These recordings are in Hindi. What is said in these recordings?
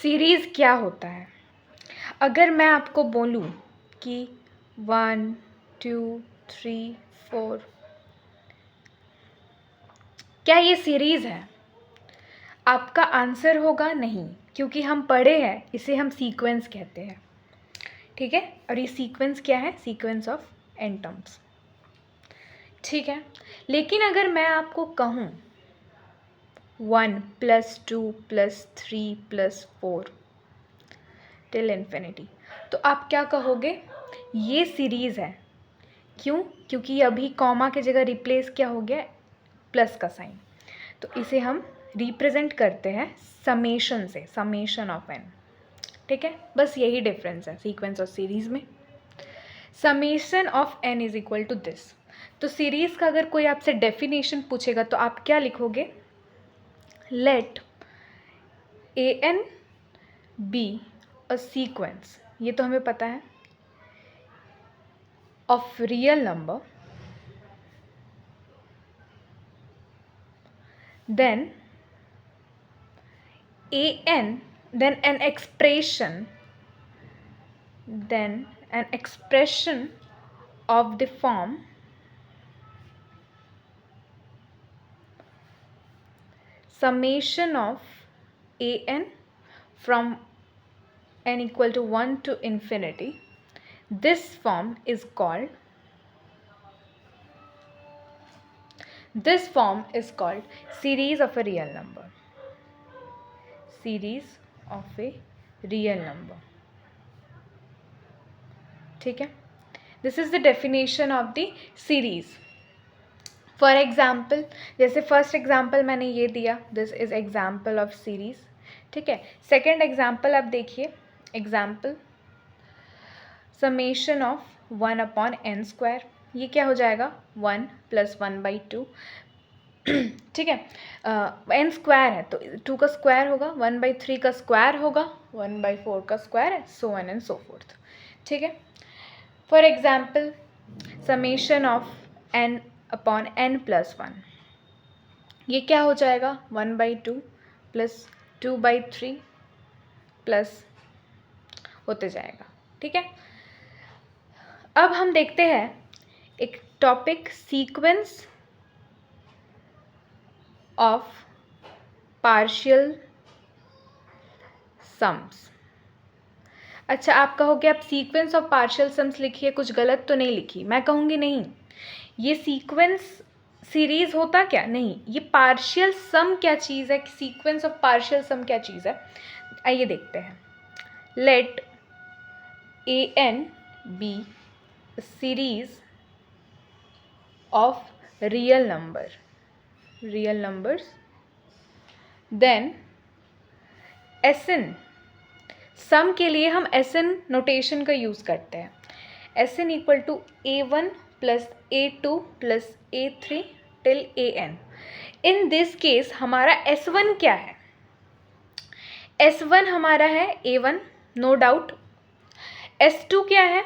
सीरीज़ क्या होता है? अगर मैं आपको बोलूँ कि 1 2 3 4 क्या ये सीरीज़ है? आपका आंसर होगा नहीं, क्योंकि हम पढ़े हैं इसे हम सीक्वेंस कहते हैं, ठीक है। और ये सीक्वेंस क्या है? सीक्वेंस ऑफ n टर्म्स, ठीक है। लेकिन अगर मैं आपको कहूँ 1 + 2 + 3 + 4 टिल इन्फिनिटी, तो आप क्या कहोगे? ये सीरीज़ है। क्यों? क्योंकि अभी कॉमा की जगह रिप्लेस क्या हो गया? प्लस का साइन। तो इसे हम रिप्रेजेंट करते हैं समेशन से, समेशन ऑफ n, ठीक है। बस यही डिफरेंस है सीक्वेंस और सीरीज़ में। Summation of n is equal to this. तो सीरीज़ का अगर कोई आपसे डेफिनेशन पूछेगा तो आप क्या लिखोगे? Let an be a sequence, ये तो हमें पता है, of real number, then an, then an expression of the form summation of an from n equal to 1 to infinity. This form is called series of a real number. Series of a real number, ठीक है। This is the definition of the series. For example, जैसे फर्स्ट एग्जाम्पल मैंने ये दिया, this is example of series, ठीक है। सेकेंड एग्जाम्पल आप देखिए, एग्जाम्पल समेशन ऑफ 1/n², ये क्या हो जाएगा? 1 + 1/2, ठीक है। n² है तो 2 का स्क्वायर होगा, 1/3 का स्क्वायर होगा, 1/4 का स्क्वायर है, so on and so forth, ठीक है। For example summation of n/n + 1, ये क्या हो जाएगा? 1/2 + 2/3 प्लस होते जाएगा, ठीक है। अब हम देखते हैं एक topic, sequence of partial sums. अच्छा, आप कहोगे आप सीक्वेंस ऑफ पार्शियल सम्स लिखिए, कुछ गलत तो नहीं लिखी? मैं कहूँगी नहीं, ये सीक्वेंस सीरीज होता क्या? नहीं, ये पार्शियल सम क्या चीज़ है, सीक्वेंस ऑफ पार्शियल सम क्या चीज़ है, आइए देखते हैं। Let an be series of real numbers, then Sn, sum के लिए हम Sn नोटेशन का यूज़ करते हैं। Sn equal to a1 + a2 + a3 till an। In this case हमारा S1 क्या है? S1 हमारा है a1, नो डाउट। S2 क्या है?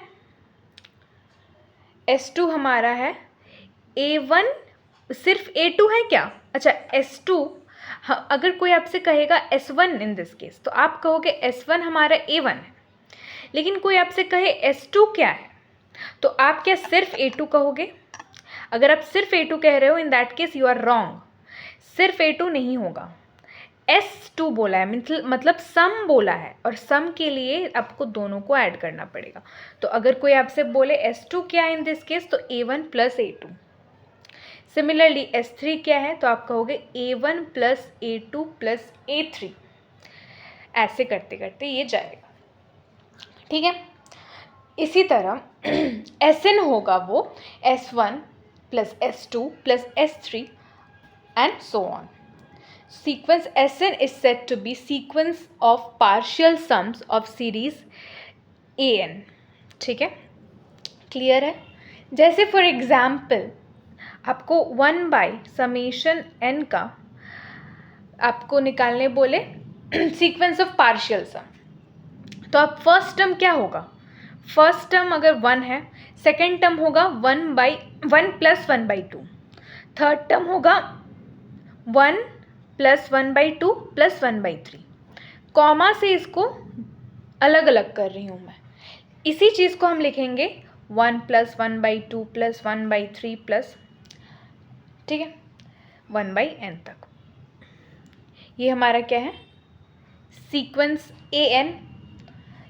S2 हमारा है a1, सिर्फ a2 है क्या? अच्छा, S2, अगर कोई आपसे कहेगा S1 इन दिस केस, तो आप कहोगे S1 हमारा a1 है। लेकिन कोई आपसे कहे S2 क्या है, तो आप क्या सिर्फ a2 कहोगे? अगर आप सिर्फ a2 कह रहे हो, in that case you are wrong. सिर्फ a2 नहीं होगा, S2 बोला है, मतलब सम बोला है, और सम के लिए आपको दोनों को ऐड करना पड़ेगा। तो अगर कोई आपसे बोले S2 क्या है इन दिस केस, तो a1 + a2। सिमिलरली S3 क्या है, तो आप कहोगे a1 + a2 + a3। ऐसे करते करते ये जाएगा, ठीक है। इसी तरह Sn होगा वो S1 + S2 + S3 and so on. Sequence Sn is said to be sequence of partial sums of series an, ठीक है, क्लियर है। जैसे फॉर एग्जाम्पल आपको 1/n का आपको निकालने बोले सीक्वेंस ऑफ पार्शियल सम, तो अब फर्स्ट टर्म क्या होगा? फर्स्ट टर्म अगर 1 है, सेकेंड टर्म होगा 1 + 1/2, थर्ड टर्म होगा 1 + 1/2 + 1/3, कॉमा से इसको अलग अलग कर रही हूँ मैं। इसी चीज़ को हम लिखेंगे 1 + 1/2 + 1/3 प्लस, ठीक है, 1/n तक। ये हमारा क्या है, सीक्वेंस an।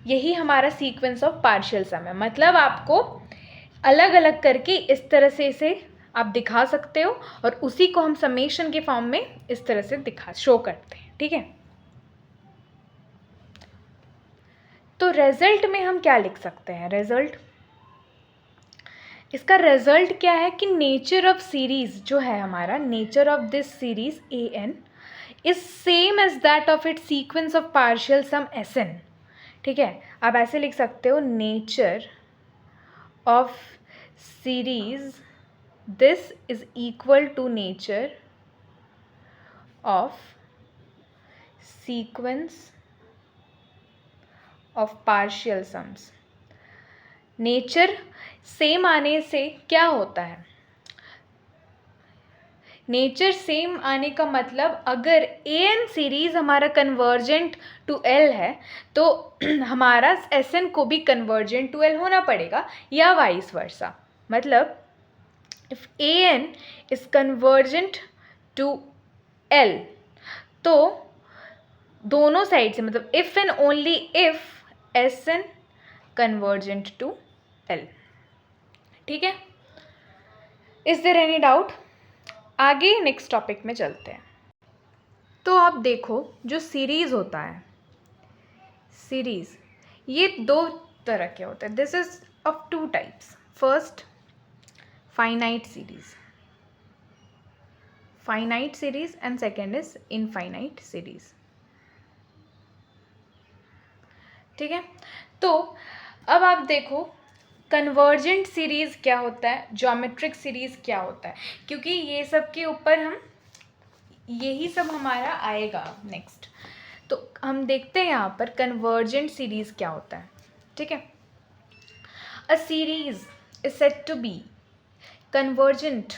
यही हमारा सीक्वेंस ऑफ पार्शियल सम है। मतलब आपको अलग अलग करके इस तरह से इसे आप दिखा सकते हो, और उसी को हम समेशन के फॉर्म में इस तरह से शो करते हैं, ठीक है। तो रिजल्ट में हम क्या लिख सकते हैं, रिजल्ट, इसका रिजल्ट क्या है कि नेचर ऑफ सीरीज जो है हमारा, nature of this series an is same as that of it sequence of partial sum Sn, ठीक है। आप ऐसे लिख सकते हो, nature of series this is equal to nature of sequence of partial sums. Nature सेम आने से क्या होता है, नेचर सेम आने का मतलब अगर an सीरीज हमारा कन्वर्जेंट टू L है तो हमारा Sn को भी कन्वर्जेंट टू L होना पड़ेगा, या वाइस वर्सा। मतलब if an is convergent to L, तो दोनों साइड से, मतलब if and only if Sn convergent to L, ठीक है। Is there any doubt? आगे नेक्स्ट टॉपिक में चलते हैं। तो आप देखो, जो सीरीज़ होता है, सीरीज़ ये दो तरह के होते हैं। This is of two types. First, finite series, finite series, and second is infinite series, ठीक है। तो अब आप देखो, कन्वर्जेंट सीरीज़ क्या होता है, ज्योमेट्रिक सीरीज़ क्या होता है, क्योंकि ये सब के ऊपर हम, यही सब हमारा आएगा नेक्स्ट। तो हम देखते हैं यहाँ पर कन्वर्जेंट सीरीज़ क्या होता है, ठीक है। A series is said to be convergent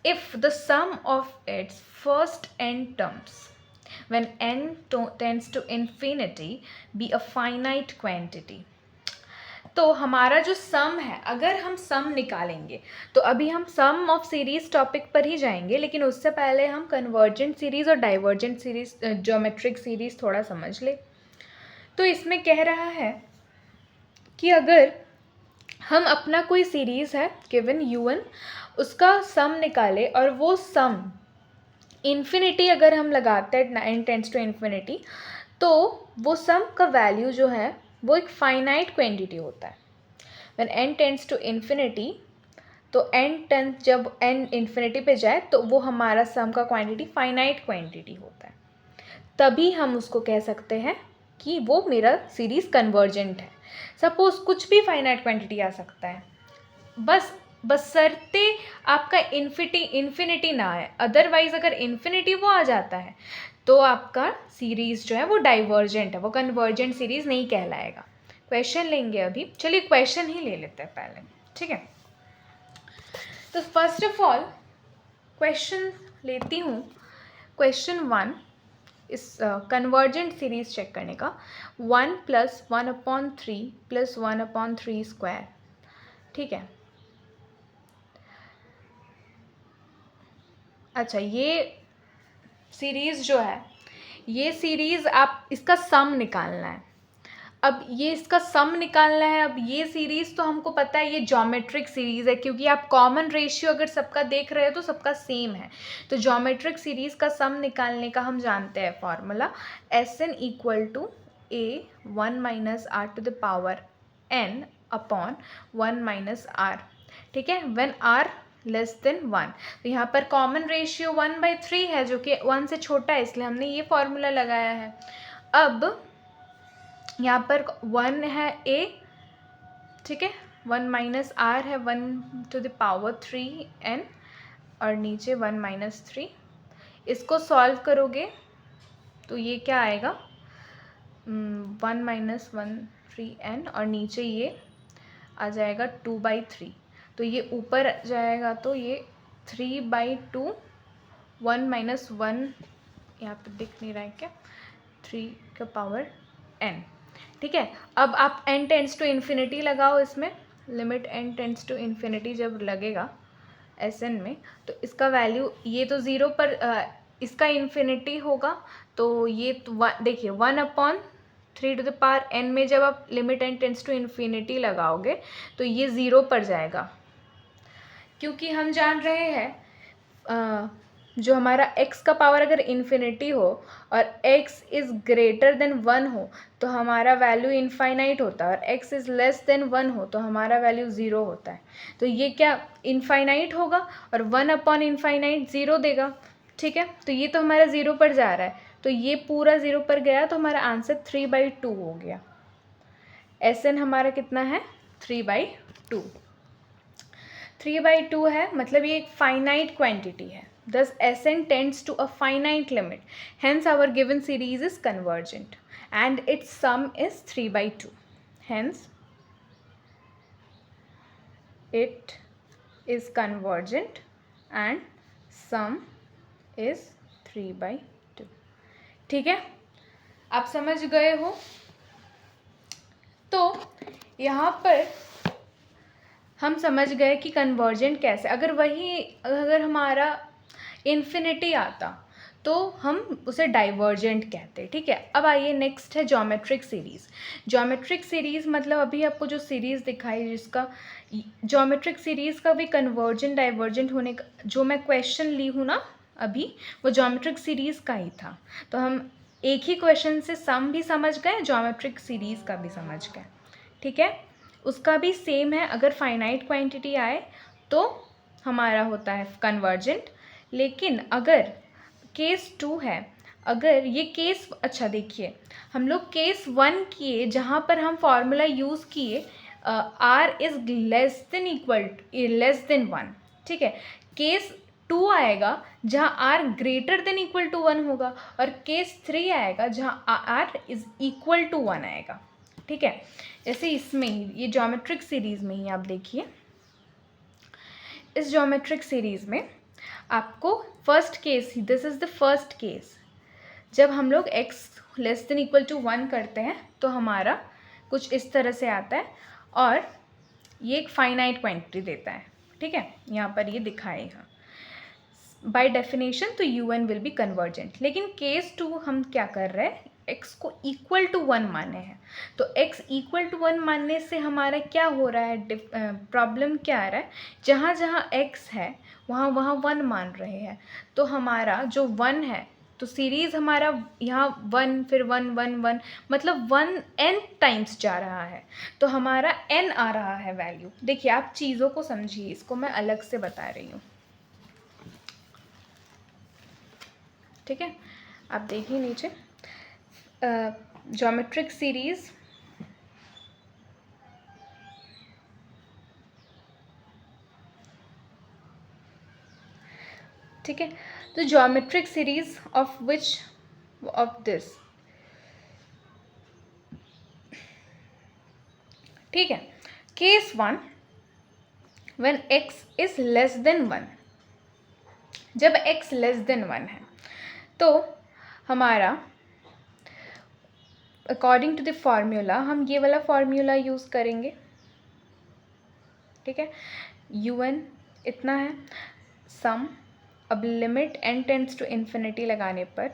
if the sum of its first n terms when n tends to infinity be a finite quantity। तो हमारा जो सम है, अगर हम सम निकालेंगे, तो अभी हम सम ऑफ सीरीज टॉपिक पर ही जाएंगे, लेकिन उससे पहले हम कन्वर्जेंट सीरीज और डाइवर्जेंट सीरीज, ज्योमेट्रिक सीरीज थोड़ा समझ ले। तो इसमें कह रहा है कि अगर हम अपना कोई सीरीज है गिवन u1, उसका सम निकाले, और वो सम इन्फिनिटी अगर हम लगाते हैं, n टेंड्स टू इन्फिनिटी, तो वो सम का वैल्यू जो है वो एक फाइनाइट क्वांटिटी होता है। When n tends to infinity, तो जब n इन्फिनिटी पे जाए तो वो हमारा सम का क्वांटिटी फाइनाइट क्वांटिटी होता है। तभी हम उसको कह सकते हैं कि वो मेरा सीरीज़ कन्वर्जेंट है। सपोज कुछ भी फाइनाइट क्वांटिटी आ सकता है, बशर्ते आपका इन्फिनिटी ना आए, अदरवाइज अगर इन्फिनिटी वो आ जाता है तो आपका सीरीज़ जो है वो डाइवर्जेंट है, वो कन्वर्जेंट सीरीज़ नहीं कहलाएगा। क्वेश्चन लेंगे अभी, चलिए क्वेश्चन ही ले लेते हैं पहले, ठीक है। तो फर्स्ट ऑफ ऑल क्वेश्चन लेती हूँ, क्वेश्चन 1 इस कन्वर्जेंट सीरीज़ चेक करने का, 1 + 1/3 + 1/3², ठीक है। अच्छा, ये सीरीज़ जो है, ये सीरीज़ आप इसका सम निकालना है। अब ये इसका सम निकालना है। अब ये सीरीज़ तो हमको पता है ये ज्योमेट्रिक सीरीज़ है, क्योंकि आप कॉमन रेशियो अगर सबका देख रहे हो तो सबका सेम है। तो ज्योमेट्रिक सीरीज़ का सम निकालने का हम जानते हैं formula, Sn = a1 - r⁻n upon 1 - r, ठीक है, व्हेन r <1। तो यहाँ पर कॉमन रेशियो 1/3 है, जो कि 1 से छोटा है, इसलिए हमने ये फॉर्मूला लगाया है। अब यहाँ पर 1 है a, ठीक है, 1 - r है 1⁻3n, और नीचे 1 - 3। इसको सॉल्व करोगे तो ये क्या आएगा, 1 - 1/3n, और नीचे ये आ जाएगा 2/3। तो ये ऊपर जाएगा तो ये 3/2, 1 - 1 यहाँ पे दिख नहीं रहा है क्या, 3 का पावर n। ठीक है, अब आप n टेंड्स टू इन्फिनिटी लगाओ इसमें, limit n tends to infinity जब लगेगा Sn में, तो इसका वैल्यू ये तो 0 पर इसका इन्फिनिटी होगा, तो ये तो देखिए 1/3n में जब आप limit n tends to infinity लगाओगे तो ये 0 पर जाएगा, क्योंकि हम जान रहे हैं जो हमारा x का पावर अगर इन्फिनिटी हो और x इज़ ग्रेटर देन 1 हो तो हमारा वैल्यू इनफाइनाइट होता है, और x इज़ लेस देन 1 हो तो हमारा वैल्यू 0 होता है। तो ये क्या इनफाइनाइट होगा और 1/इनफाइनाइट 0 देगा। ठीक है, तो ये तो हमारा 0 पर जा रहा है, तो ये पूरा 0 पर गया, तो हमारा आंसर 3/2 हो गया। Sn हमारा कितना है? 3/2। 3/2 है, मतलब ये एक फाइनाइट क्वांटिटी है। Thus Sn tends to a finite limit. Hence our given series is convergent and its sum is 3/2. Hence it is convergent and sum is 3/2. ठीक है, आप समझ गए हो? तो यहाँ पर हम समझ गए कि कन्वर्जेंट कैसे, अगर हमारा इन्फिनिटी आता तो हम उसे डाइवर्जेंट कहते हैं। ठीक है, अब आइए नेक्स्ट है ज्योमेट्रिक सीरीज़। ज्योमेट्रिक सीरीज़ मतलब अभी आपको जो सीरीज़ दिखाई, जिसका ज्योमेट्रिक सीरीज़ का भी कन्वर्जेंट डाइवर्जेंट होने का जो मैं क्वेश्चन ली हूँ ना अभी, वो ज्योमेट्रिक सीरीज़ का ही था। तो हम एक ही क्वेश्चन से सम भी समझ गए, ज्योमेट्रिक सीरीज़ का भी समझ गए। ठीक है, उसका भी सेम है, अगर फाइनाइट क्वांटिटी आए तो हमारा होता है कन्वर्जेंट। लेकिन अगर केस 2 है, अगर ये केस, अच्छा देखिए हम लोग केस 1 किए जहाँ पर हम फॉर्मूला यूज़ किए r इज़ लेस देन 1। ठीक है, केस 2 आएगा जहाँ r greater than equal to 1 होगा, और केस 3 आएगा जहाँ r इज़ इक्वल टू 1 आएगा। ठीक है, जैसे इसमें ही ये ज्योमेट्रिक सीरीज़ में ही आप देखिए, इस ज्योमेट्रिक सीरीज़ में आपको फर्स्ट केस ही, this is the first case, जब हम लोग x less than equal to 1 करते हैं तो हमारा कुछ इस तरह से आता है, और ये एक फाइनाइट क्वांटिटी देता है। ठीक है, यहाँ पर ये दिखाएगा बाय डेफिनेशन, तो un विल बी कन्वर्जेंट। लेकिन केस 2 हम क्या कर रहे हैं, x को इक्वल टू 1 माने हैं, तो x इक्वल टू 1 मानने से हमारा क्या हो रहा है, प्रॉब्लम क्या आ रहा है, जहाँ जहाँ x है वहाँ वहाँ 1 मान रहे हैं, तो हमारा जो 1 है, तो सीरीज़ हमारा यहाँ 1 फिर 1 1 1, मतलब 1 n टाइम्स जा रहा है, तो हमारा n आ रहा है वैल्यू। देखिए आप चीज़ों को समझिए, इसको मैं अलग से बता रही हूँ। ठीक है, आप देखिए नीचे ज्योमेट्रिक सीरीज़, ठीक है, तो geometric series of which of this, ठीक है, case 1 when x is less than 1, जब x लेस देन 1 है तो हमारा अकॉर्डिंग टू द फॉर्मूला हम ये वाला फॉर्मूला यूज़ करेंगे। ठीक है, un इतना है, सम, अब limit n tends to infinity लगाने पर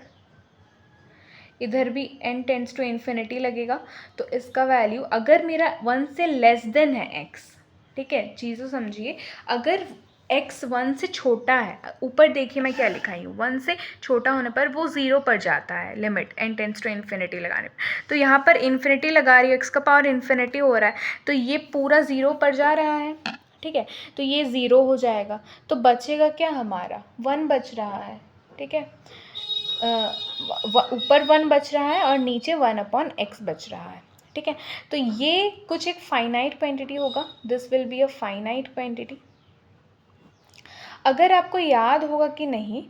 इधर भी n टेंड्स टू इन्फिनिटी लगेगा, तो इसका वैल्यू अगर मेरा 1 से लेस देन है x, ठीक है, चीज़ों समझिए, अगर x 1 से छोटा है, ऊपर देखिए मैं क्या लिखाई हूँ, 1 से छोटा होने पर वो 0 पर जाता है limit n tends to infinity लगाने पर, तो यहाँ पर इन्फिनिटी लगा रही है, x का पावर इन्फिनिटी हो रहा है, तो ये पूरा 0 पर जा रहा है। ठीक है, तो ये 0 हो जाएगा, तो बचेगा क्या, हमारा 1 बच रहा है। ठीक है, ऊपर 1 बच रहा है और नीचे 1/x बच रहा है। ठीक है, तो ये कुछ एक फाइनाइट क्वांटिटी होगा, this will be a finite quantity. अगर आपको याद होगा कि नहीं,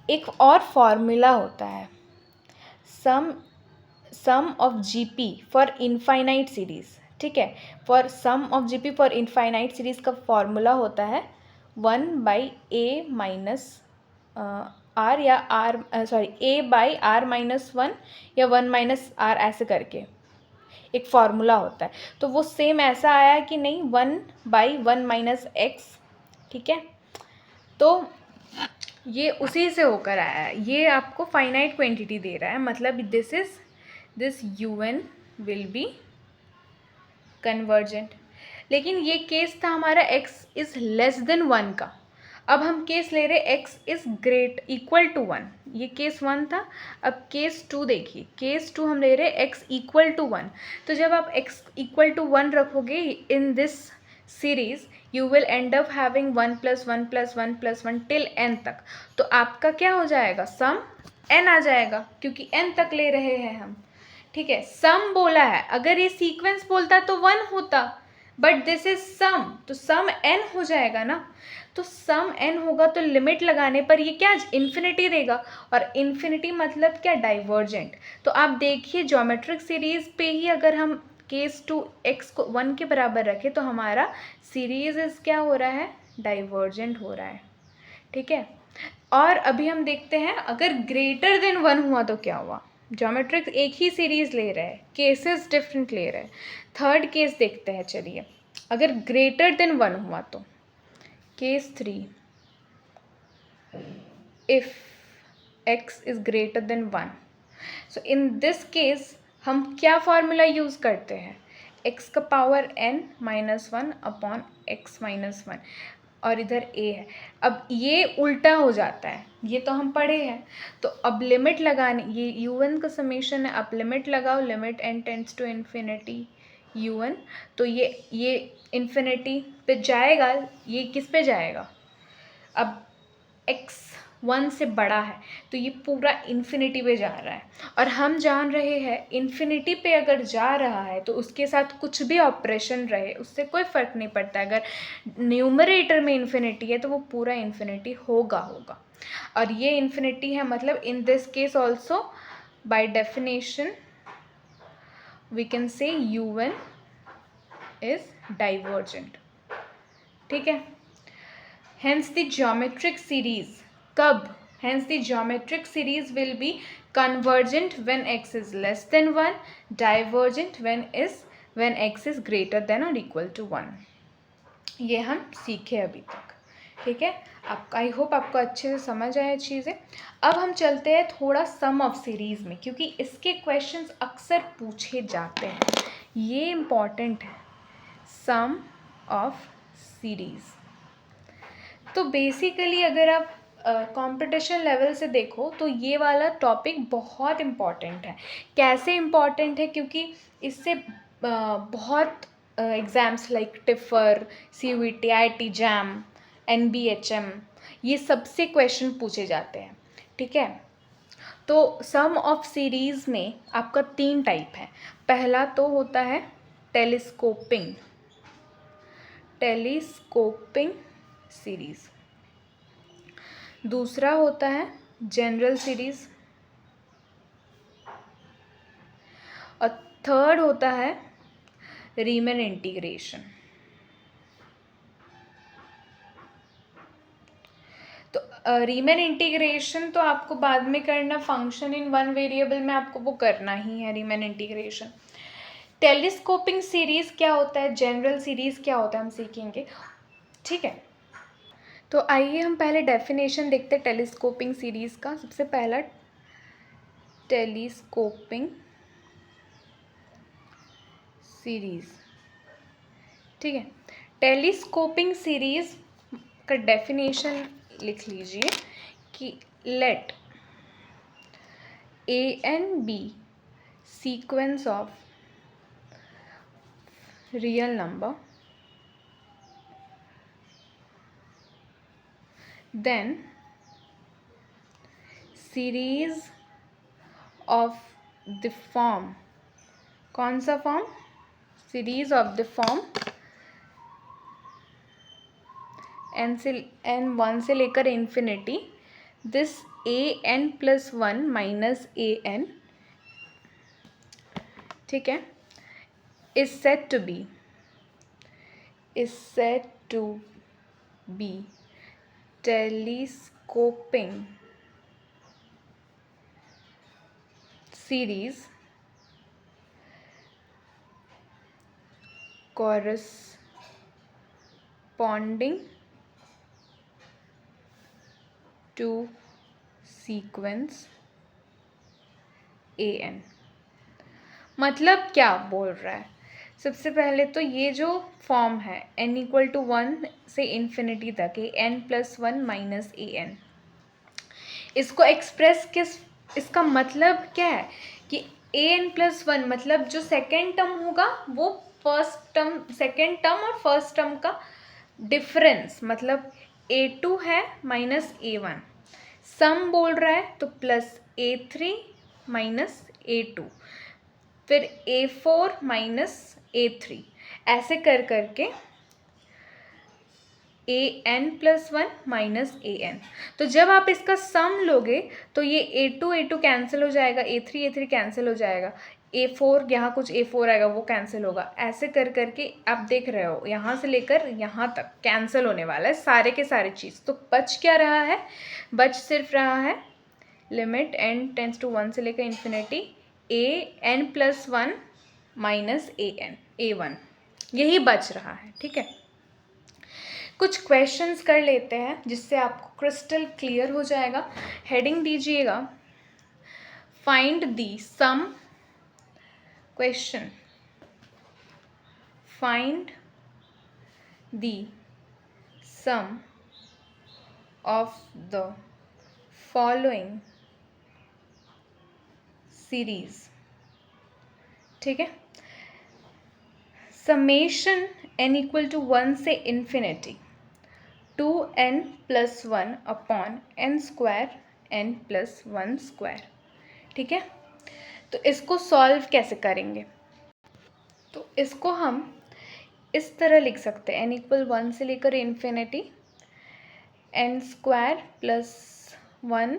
एक और फॉर्मूला होता है, sum of GP for infinite series. ठीक है, for sum of GP for infinite series का फॉर्मूला होता है 1/a माइनस आर या r a by r minus one या वन माइनस आर ऐसे करके एक फार्मूला होता है। तो वो सेम ऐसा आया कि नहीं, one by one minus x, ठीक है। तो ये उसी से होकर आया है, ये आपको फाइनाइट क्वांटिटी दे रहा है, मतलब this U N will be convergent. लेकिन ये केस था हमारा x is less than one का। अब हम केस ले रहे x is great equal to one, ये केस वन था। अब केस टू देखिए, केस टू हम ले रहे x इक्वल टू वन। तो जब आप x इक्वल टू वन रखोगे in this series, you will and up having one plus one plus one plus one till n तक। तो आपका क्या हो जाएगा, सम n आ जाएगा, क्योंकि n तक ले रहे हैं हम, ठीक है। सम बोला है, अगर ये सीक्वेंस बोलता तो वन होता, बट दिस इज सम, तो सम n हो जाएगा ना। तो सम n होगा तो लिमिट लगाने पर ये क्या इन्फिनिटी देगा, और इन्फिनिटी मतलब क्या, डाइवर्जेंट। तो आप देखिए ज्योमेट्रिक सीरीज पे ही अगर हम केस टू x को वन के बराबर रखें तो हमारा सीरीज इज क्या हो रहा है, डाइवर्जेंट हो रहा है, ठीक है। और अभी हम देखते हैं अगर ग्रेटर देन वन हुआ तो क्या हुआ। ज्योमेट्रिक एक ही सीरीज ले रहा है, केसेस डिफरेंट ले रहा है। थर्ड केस देखते हैं, चलिए। अगर ग्रेटर देन वन हुआ तो case three, if x is greater than one, so in this case हम क्या फॉर्मूला यूज करते हैं, x का power n minus one upon x minus one, और इधर a है। अब ये उल्टा हो जाता है, ये तो हम पढ़े हैं। तो अब लिमिट लगाने, ये un का समेशन है, अब लिमिट लगाओ, limit n tends to infinity un, तो ये इन्फिनिटी पे जाएगा, ये किस पे जाएगा, अब x वन से बड़ा है तो ये पूरा इन्फिनिटी पे जा रहा है। और हम जान रहे हैं इन्फिनिटी पे अगर जा रहा है तो उसके साथ कुछ भी ऑपरेशन रहे उससे कोई फ़र्क नहीं पड़ता, अगर न्यूमरेटर में इन्फिनिटी है तो वो पूरा इन्फिनिटी होगा। और ये इन्फिनिटी है, मतलब in this case also by definition we can say un is divergent, ठीक है। Hence the geometric series, कब, hence the geometric series will be convergent when x is less than 1, divergent when x is greater than or equal to 1। ये हम सीखे अभी तक, ठीक है। आपका आई होप आपको अच्छे से समझ आया चीज़ें। अब हम चलते हैं थोड़ा सम ऑफ सीरीज़ में, क्योंकि इसके क्वेश्चंस अक्सर पूछे जाते हैं, ये इम्पॉर्टेंट है, सम ऑफ सीरीज़। तो बेसिकली अगर आप कंपटीशन लेवल से देखो तो ये वाला टॉपिक बहुत इम्पॉर्टेंट है। कैसे इम्पॉर्टेंट है, क्योंकि इससे बहुत exams like TIFR, CUET, IIT JAM, NBHM, ये सबसे क्वेश्चन पूछे जाते हैं, ठीक है। तो सम ऑफ सीरीज़ में आपका 3 टाइप है। पहला तो होता है टेलीस्कोपिंग सीरीज़, दूसरा होता है जनरल सीरीज़, और थर्ड होता है रीमन इंटीग्रेशन। तो रीमन इंटीग्रेशन तो आपको बाद में करना, फंक्शन इन वन वेरिएबल में आपको वो करना ही है, रीमन इंटीग्रेशन। टेलीस्कोपिंग सीरीज़ क्या होता है, जनरल सीरीज़ क्या होता है, हम सीखेंगे, ठीक है। तो आइए हम पहले डेफिनेशन देखते हैं टेलीस्कोपिंग सीरीज़ का। सबसे पहला टेलीस्कोपिंग सीरीज़, ठीक है। टेलीस्कोपिंग सीरीज़ का डेफिनेशन लिख लीजिए कि late a and b sequence of real number, then series of the form, कौन सा form, series of the form n one से लेकर infinity, this an plus one minus an, ठीक है, is said to be telescoping series corresponding to sequence an। मतलब क्या बोल रहा है? सबसे पहले तो ये जो फॉर्म है n इक्वल टू 1 से इन्फिनिटी तक है n+1 माइनस an, इसको एक्सप्रेस इसका मतलब क्या है कि an+1 मतलब जो सेकेंड टर्म होगा वो फर्स्ट टर्म, सेकेंड टर्म और फर्स्ट टर्म का डिफरेंस, मतलब a2 है माइनस a1, सम बोल रहा है तो प्लस a3 माइनस a2, फिर a4 माइनस a3, ऐसे कर करके an+1 माइनस an। तो जब आप इसका सम लोगे तो ये a2 कैंसिल हो जाएगा, a3 कैंसिल हो जाएगा, a4 यहाँ कुछ a4 आएगा वो कैंसिल होगा, ऐसे कर करके आप देख रहे हो यहाँ से लेकर यहाँ तक कैंसिल होने वाला है सारे के सारे चीज़। तो बच क्या रहा है? बच सिर्फ रहा है लिमिट n टेंड्स टू 1 से लेकर इन्फिनिटी an+1 माइनस a1, यही बच रहा है। ठीक है, कुछ क्वेश्चंस कर लेते हैं जिससे आपको क्रिस्टल क्लियर हो जाएगा। हेडिंग दीजिएगा find the sum, question find the sum of the following series. ठीक है, समेशन n इक्वल टू 1 से infinity 2n+1 upon n square n+1 square. ठीक है, तो इसको सॉल्व कैसे करेंगे? तो इसको हम इस तरह लिख सकते हैं, n इक्वल 1 से लेकर infinity n square +1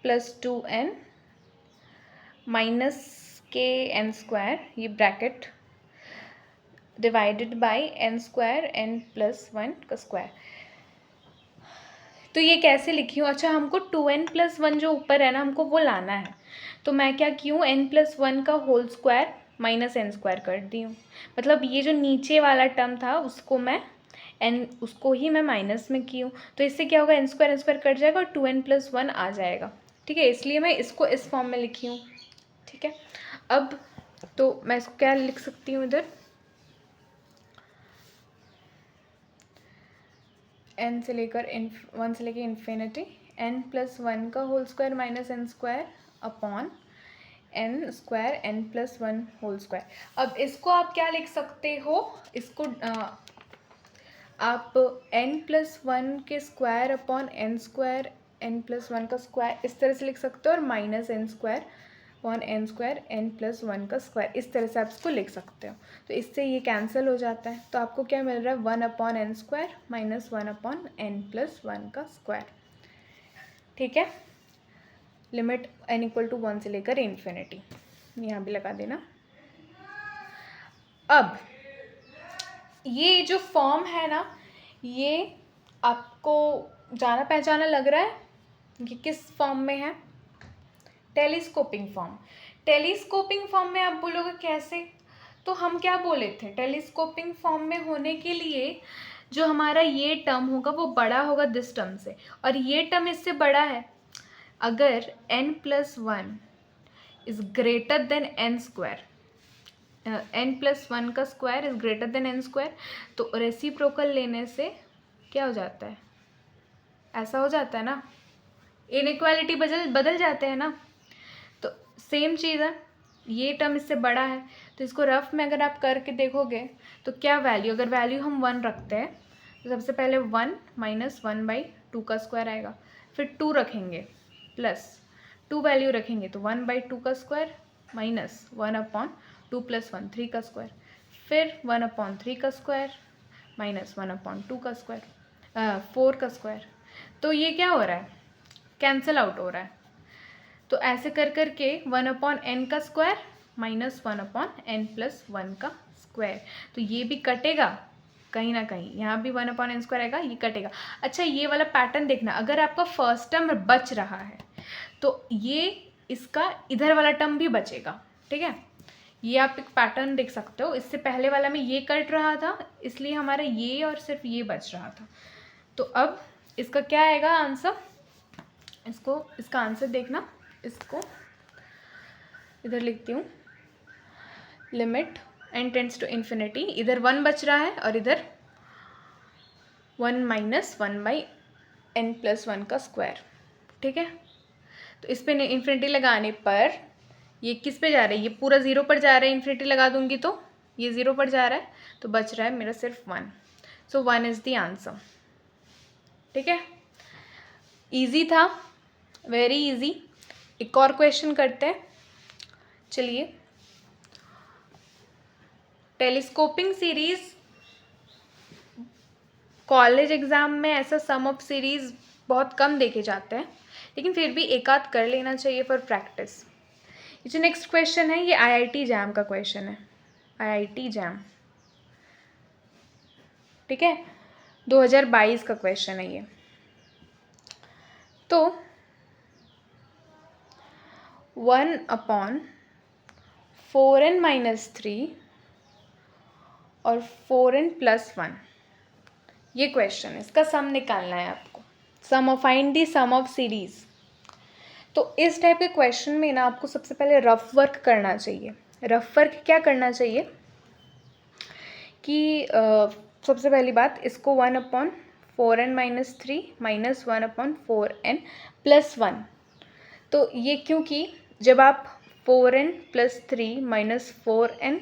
+2n minus के n स्क्वायर, ये bracket divided by n square n+1 का स्क्वायर। तो ये कैसे लिखी हूँ? अच्छा, हमको 2n+1 जो ऊपर है ना, हमको वो लाना है, तो मैं क्या की हूँ, n+1 का whole square minus n square कर दी हूँ। मतलब ये जो नीचे वाला टर्म था उसको ही मैं माइनस में की हूँ, तो इससे क्या होगा, n स्क्वायर कट जाएगा और 2n+1 आ जाएगा। ठीक है, इसलिए मैं इसको इस फॉर्म में लिखी हूँ। ठीक है, अब तो मैं इसको क्या लिख सकती हूँ इधर, n से लेकर 1 से लेकर इन्फिनिटी n+1 का whole square minus n square upon n square n+1 whole square. अब इसको आप क्या लिख सकते हो, इसको आप n+1 के square upon n square n+1 का स्क्वायर इस तरह से लिख सकते हो, और minus n square upon n square n+1 का स्क्वायर इस तरह से आप इसको लिख सकते हो। तो इससे ये कैंसिल हो जाता है, तो आपको क्या मिल रहा है, 1 upon n square minus 1 upon n+1 का स्क्वायर। ठीक है, लिमिट n इक्वल टू 1 से लेकर इन्फिनिटी, यहाँ भी लगा देना। अब ये जो फॉर्म है ना, ये आपको जाना पहचाना लग रहा है कि किस फॉर्म में है? Telescoping form. टेलीस्कोपिंग फॉर्म में आप बोलोगे कैसे? तो हम क्या बोले थे, टेलीस्कोपिंग फॉर्म में होने के लिए जो हमारा ये टर्म होगा वो बड़ा होगा दिस टर्म से, और ये टर्म इससे बड़ा है। अगर n+1 is greater than n square, n+1 का square is greater than n square, तो रेसिप्रोकल लेने से क्या हो जाता है, ऐसा हो जाता है ना, इनइक्वालिटी बदल जाते हैं ना। तो सेम चीज़ है, ये टर्म इससे बड़ा है, तो इसको रफ में अगर आप करके देखोगे तो क्या वैल्यू, अगर वैल्यू हम 1 रखते हैं तो सबसे पहले 1 माइनस 1/2 का स्क्वायर आएगा, फिर 2 रखेंगे प्लस 2 वैल्यू रखेंगे तो 1/2 का स्क्वायर माइनस 1/2 + 1 3 का स्क्वायर, फिर 1/3 का स्क्वायर माइनस 1/2 का स्क्वायर 4 का स्क्वायर। तो ये क्या हो रहा है, कैंसिल आउट हो रहा है। तो ऐसे कर करके 1/n का स्क्वायर माइनस 1/n+1 का स्क्वायर, तो ये भी कटेगा कहीं ना कहीं, यहाँ भी 1/n स्क्वायर आएगा, ये कटेगा। अच्छा, ये वाला पैटर्न देखना, अगर आपका फर्स्ट टर्म बच रहा है तो ये इसका इधर वाला टर्म भी बचेगा, ठीक है। ये आप एक पैटर्न देख सकते हो, इससे पहले वाला में ये कट रहा था, इसलिए हमारा ये और सिर्फ ये बच रहा था। तो अब इसका क्या आएगा आंसर, इसका आंसर देखना, इसको इधर लिखती हूँ, limit n tends to infinity, इधर 1 बच रहा है और इधर 1 माइनस 1/n+1 का स्क्वायर, ठीक है। तो इस पर इन्फिनिटी लगाने पर ये किस पे जा रहा है, ये पूरा 0 पर जा रहा है, इन्फिनिटी लगा दूंगी तो ये 0 पर जा रहा है, तो बच रहा है मेरा सिर्फ 1। सो 1 इज़ द आंसर, ठीक है। ईजी था, वेरी इजी। एक और क्वेश्चन करते हैं, चलिए। टेलीस्कोपिंग सीरीज, कॉलेज एग्ज़ाम में ऐसा सम ऑफ सीरीज़ बहुत कम देखे जाते हैं, लेकिन फिर भी एक आध कर लेना चाहिए फॉर प्रैक्टिस। ये जो नेक्स्ट क्वेश्चन है, ये आईआईटी जैम का क्वेश्चन है, आईआईटी जैम, ठीक है, 2022 का क्वेश्चन है ये। तो 1/4n-3 और 4n+1, ये क्वेश्चन है, इसका सम निकालना है आपको, find the sum of series. तो इस टाइप के क्वेश्चन में ना आपको सबसे पहले रफ वर्क करना चाहिए। रफ वर्क क्या करना चाहिए कि सबसे पहली बात, इसको 1/4n-3 - 1/4n+1, तो ये क्योंकि जब आप 4n+3 - 4n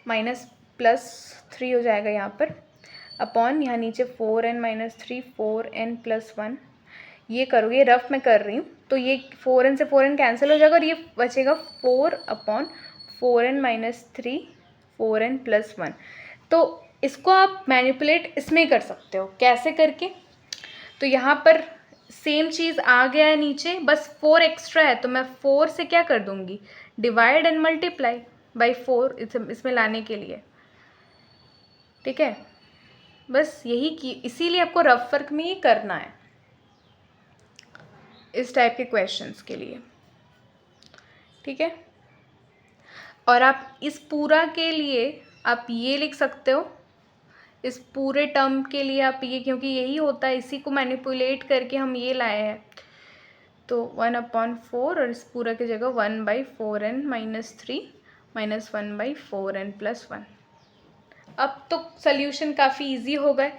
+3 हो जाएगा यहाँ पर, अपॉन यहाँ नीचे 4n - 3 4n+1, ये करोगे, रफ में कर रही हूँ, तो ये 4n से 4n कैंसिल हो जाएगा और ये बचेगा 4/4n - 3 4n+1। तो इसको आप मैनिपुलेट इसमें कर सकते हो, कैसे करके, तो यहाँ पर सेम चीज़ आ गया है नीचे, बस 4 एक्स्ट्रा है, तो मैं 4 से क्या कर दूँगी, डिवाइड एंड मल्टीप्लाई बाई 4 इसमें लाने के लिए, ठीक है। बस यही की, इसीलिए आपको रफ वर्क में ही करना है इस टाइप के क्वेश्चंस के लिए, ठीक है। और आप इस पूरा के लिए आप ये लिख सकते हो, इस पूरे टर्म के लिए आप ये, क्योंकि यही होता है, इसी को मैनिपुलेट करके हम ये लाए हैं, तो 1/4 और इस पूरा की जगह 1/4n - 3 - 1/4n+1। अब तो सल्यूशन काफ़ी इजी हो गए,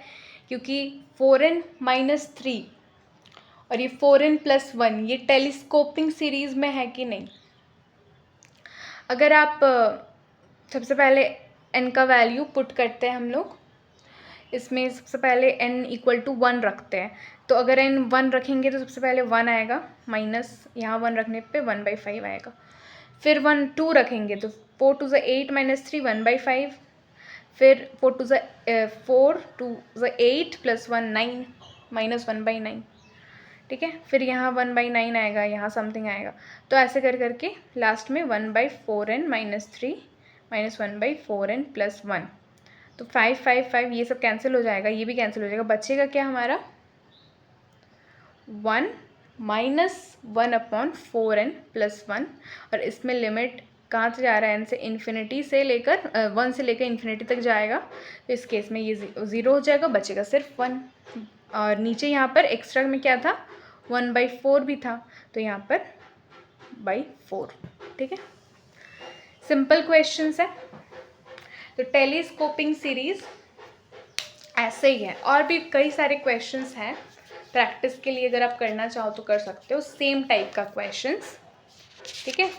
क्योंकि 4n - 3 और ये 4n+1 ये टेलीस्कोपिंग सीरीज़ में है कि नहीं। अगर आप सबसे पहले n का वैल्यू पुट करते हैं हम लोग, इसमें सबसे पहले n = 1 रखते हैं, तो अगर n 1 रखेंगे तो सबसे पहले 1 आएगा, माइनस यहाँ 1 रखने पे 1/5 आएगा, फिर 1 2 रखेंगे तो 4 2 = 8 - 3 1/5, फिर 4 2 = 8 + 1 9 -1/9, ठीक है। फिर यहाँ 1/9 आएगा, यहाँ समथिंग आएगा, तो ऐसे कर करके लास्ट में 1/4n - 3 - 1/4n+1, तो 5 5 5 ये सब कैंसिल हो जाएगा, ये भी कैंसिल हो जाएगा, बचेगा क्या हमारा 1 - 1/4n+1, और इसमें लिमिट कहाँ से जा रहा है, n से इन्फिनिटी से लेकर 1 से लेकर इन्फिनिटी तक जाएगा, तो इस केस में ये 0 हो जाएगा, बचेगा सिर्फ 1। और नीचे यहाँ पर एक्स्ट्रा में क्या था, 1/4 भी था, तो यहाँ पर 4, ठीक है। सिंपल क्वेश्चंस है। तो टेलीस्कोपिंग सीरीज ऐसे ही है, और भी कई सारे क्वेश्चंस हैं प्रैक्टिस के लिए, अगर आप करना चाहो तो कर सकते हो, सेम टाइप का क्वेश्चंस, ठीक है।